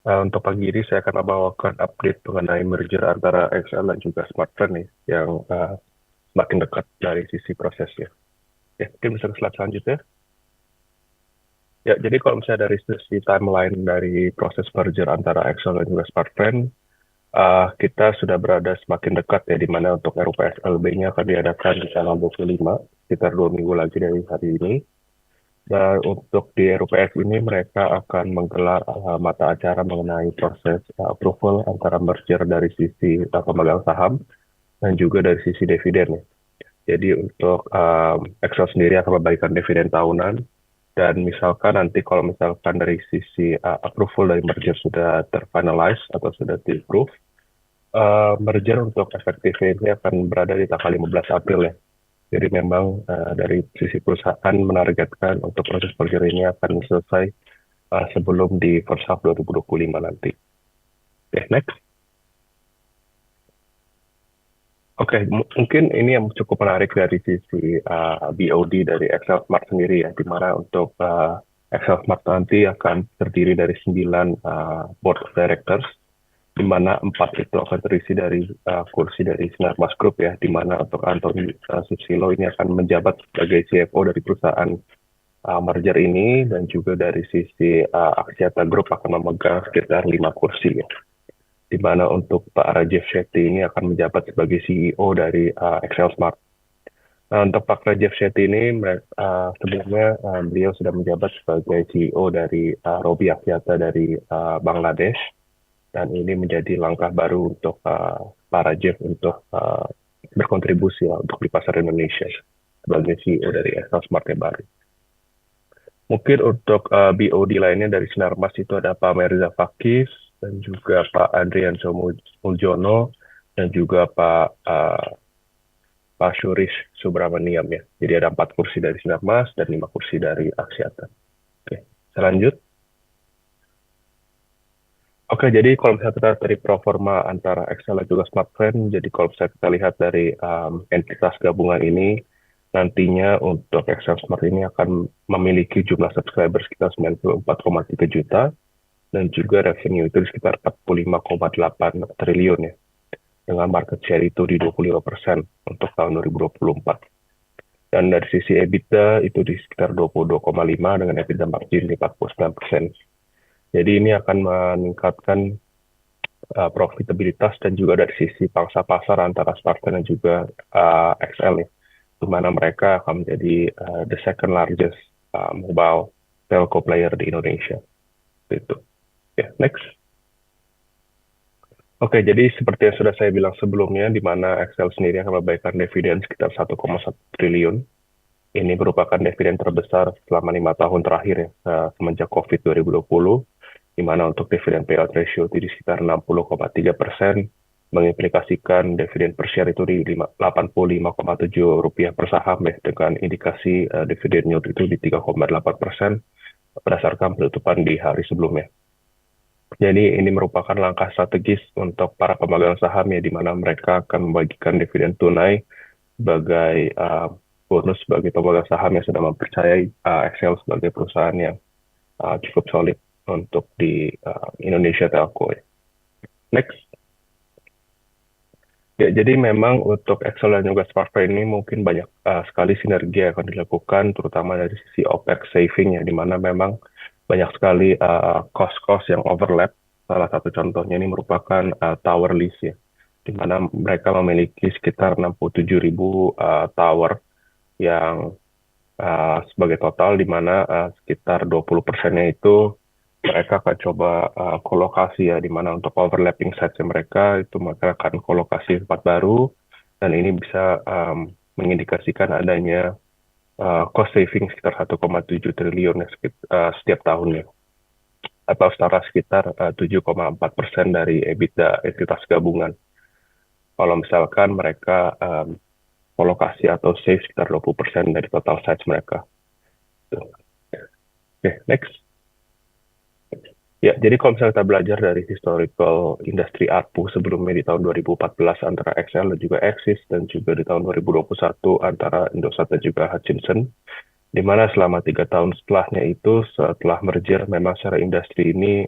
Untuk pagi ini saya akan membawakan update mengenai merger antara XL dan juga Smartfren nih, yang semakin dekat dari sisi prosesnya. Ya, mungkin bisa ke slide selanjutnya. Ya, jadi kalau misalnya dari sisi timeline dari proses merger antara XL dan juga Smartfren, kita sudah berada semakin dekat ya, di mana untuk RUPSLB-nya akan diadakan di tanggal 25, sekitar 2 minggu lagi dari hari ini. Dan untuk di RUPS ini mereka akan menggelar mata acara mengenai proses approval antara merger dari sisi pemegang saham dan juga dari sisi dividen ya. Jadi untuk Excel sendiri akan memberikan dividen tahunan dan misalkan nanti kalau misalkan dari sisi approval dari merger sudah terfinalize atau sudah di-approve, merger untuk efektifnya ini akan berada di tanggal 15 April ya. Jadi memang dari sisi perusahaan menargetkan untuk proses merger ini akan selesai sebelum di first half 2025 nanti. Oke, next. Oke, mungkin ini yang cukup menarik dari sisi BOD dari Excel Smart sendiri ya, di mana untuk Excel Smart nanti akan terdiri dari 9 board of directors, di mana 4 itu akan terisi dari kursi dari Sinarmas Group ya, di mana untuk Anthony Susilo ini akan menjabat sebagai CFO dari perusahaan merger ini, dan juga dari sisi Axiata Group akan memegang sekitar 5 kursi ya, di mana untuk Pak Rajeev Shetty ini akan menjabat sebagai CEO dari Excel Smart. Nah, untuk Pak Rajeev Shetty ini sebelumnya beliau sudah menjabat sebagai CEO dari Robi Axiata dari Bangladesh, dan ini menjadi langkah baru untuk Pak Rajeev untuk berkontribusi lah untuk di pasar Indonesia sebagai CEO dari Excel Smart yang baru. Mungkin untuk BOD lainnya dari Sinarmas itu ada Pak Merza Fakis, dan juga Pak Adrian Muljono, dan juga Pak Syuris Subramaniam ya. Jadi ada 4 kursi dari Sinarmas dan 5 kursi dari Axiata. Oke, selanjut. Oke, jadi kalau misalnya kita dari proforma antara Excel dan juga Smartfren, jadi kalau misalnya kita lihat dari entitas gabungan ini, nantinya untuk Excel Smart ini akan memiliki jumlah subscriber sekitar 94,3 juta, dan juga revenue itu sekitar 45,8 triliun ya, dengan market share itu di 25% untuk tahun 2024. Dan dari sisi EBITDA itu di sekitar 22,5 dengan EBITDA margin di 49%. Jadi ini akan meningkatkan profitabilitas dan juga dari sisi pangsa pasar antara Spartan dan juga XL nih, di mana mereka akan menjadi the second largest mobile telco player di Indonesia. Itu. Ya, next. Oke, jadi seperti yang sudah saya bilang sebelumnya, di mana XL sendiri akan memberikan dividen sekitar 1,1 triliun. Ini merupakan dividen terbesar selama 5 tahun terakhir ya, semenjak COVID 2020. Di mana untuk dividen payout ratio itu di sekitar 60,3%, mengimplikasikan dividen per share itu di 85,7 rupiah per saham ya, dengan indikasi dividen yield itu di 3,8% berdasarkan penutupan di hari sebelumnya. Jadi ini merupakan langkah strategis untuk para pemegang saham ya, di mana mereka akan membagikan dividen tunai sebagai bonus bagi pemegang saham yang sudah mempercayai Excel sebagai perusahaan yang cukup solid untuk di Indonesia Telco. Next. Ya, jadi memang untuk Excel dan juga Smartfren ini mungkin banyak sekali sinergi yang akan dilakukan, terutama dari sisi OPEX saving ya, di mana memang banyak sekali cost-cost yang overlap. Salah satu contohnya ini merupakan tower lease ya, di mana mereka memiliki sekitar 67.000 tower yang sebagai total, di mana sekitar 20%-nya itu mereka akan coba kolokasi ya, di mana untuk overlapping sites mereka itu mereka akan kolokasi tempat baru, dan ini bisa mengindikasikan adanya cost saving sekitar 1,7 triliun ya, setiap tahunnya, atau setara sekitar 7,4% dari EBITDA entitas gabungan. Kalau misalkan mereka kolokasi atau save sekitar 20% dari total sites mereka. Oke, next. Ya, jadi kalau misalnya kita belajar dari historical industri ARPU sebelumnya di tahun 2014 antara XL dan juga Axis, dan juga di tahun 2021 antara Indosat dan juga Hutchinson, di mana selama 3 tahun setelahnya itu setelah merger memang secara industri ini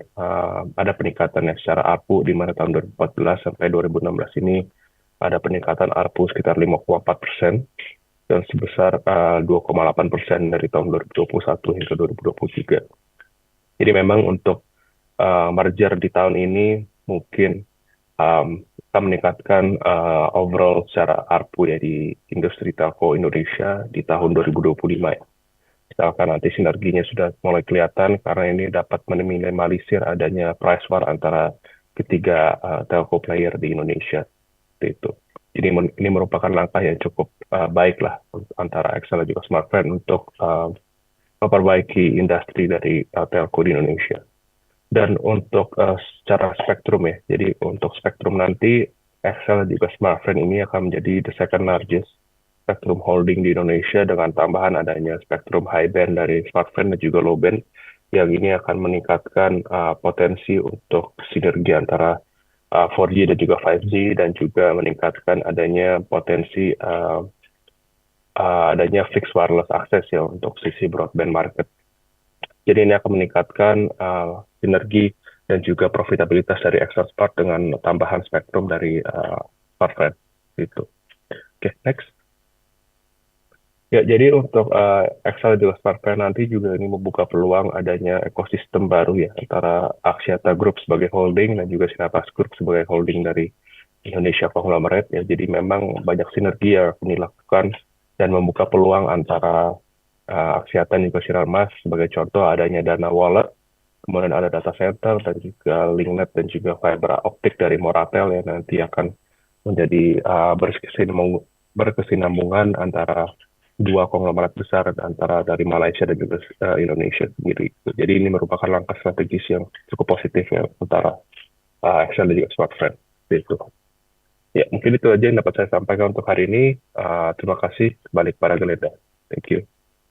ada peningkatan ya secara ARPU di mana tahun 2014 sampai 2016 ini ada peningkatan ARPU sekitar 5,4% dan sebesar 2,8% dari tahun 2021 hingga 2023. Jadi memang untuk merger di tahun ini mungkin kita meningkatkan overall secara ARPU ya di industri telco Indonesia di tahun 2025 ya. Misalkan nanti sinerginya sudah mulai kelihatan karena ini dapat meminimalisir adanya price war antara ketiga telco player di Indonesia. Seperti itu. Jadi ini merupakan langkah yang cukup baik lah antara XL dan juga Smartfren untuk memperbaiki industri dari telco di Indonesia. Dan untuk secara spektrum ya, jadi untuk spektrum nanti XL dan juga Smartfren ini akan menjadi the second largest spektrum holding di Indonesia dengan tambahan adanya spektrum high band dari Smartfren dan juga low band yang ini akan meningkatkan potensi untuk sinergi antara 4G dan juga 5G dan juga meningkatkan adanya potensi adanya fixed wireless access ya untuk sisi broadband market. Jadi ini akan meningkatkan sinergi dan juga profitabilitas dari XL Smart dengan tambahan spektrum dari Smartfren. Gitu. Oke, next. Ya, jadi untuk XL juga Smartfren nanti juga ini membuka peluang adanya ekosistem baru ya antara Axiata Group sebagai holding dan juga Sinarmas Group sebagai holding dari Indonesia Conglomerate ya. Jadi memang banyak sinergi yang akan dilakukan dan membuka peluang antara Axiata dan juga Sinarmas sebagai contoh adanya Dana Wallet, kemudian ada data center dan juga Linknet dan juga fiber optik dari Moratel yang nanti akan menjadi berkesinambungan antara dua konglomerat besar antara dari Malaysia dan juga Indonesia sendiri. Jadi ini merupakan langkah strategis yang cukup positif ya antara XL dan juga Smartfren. Itu. Ya, mungkin itu aja yang dapat saya sampaikan untuk hari ini. Terima kasih. Balik para Geleda. Thank you.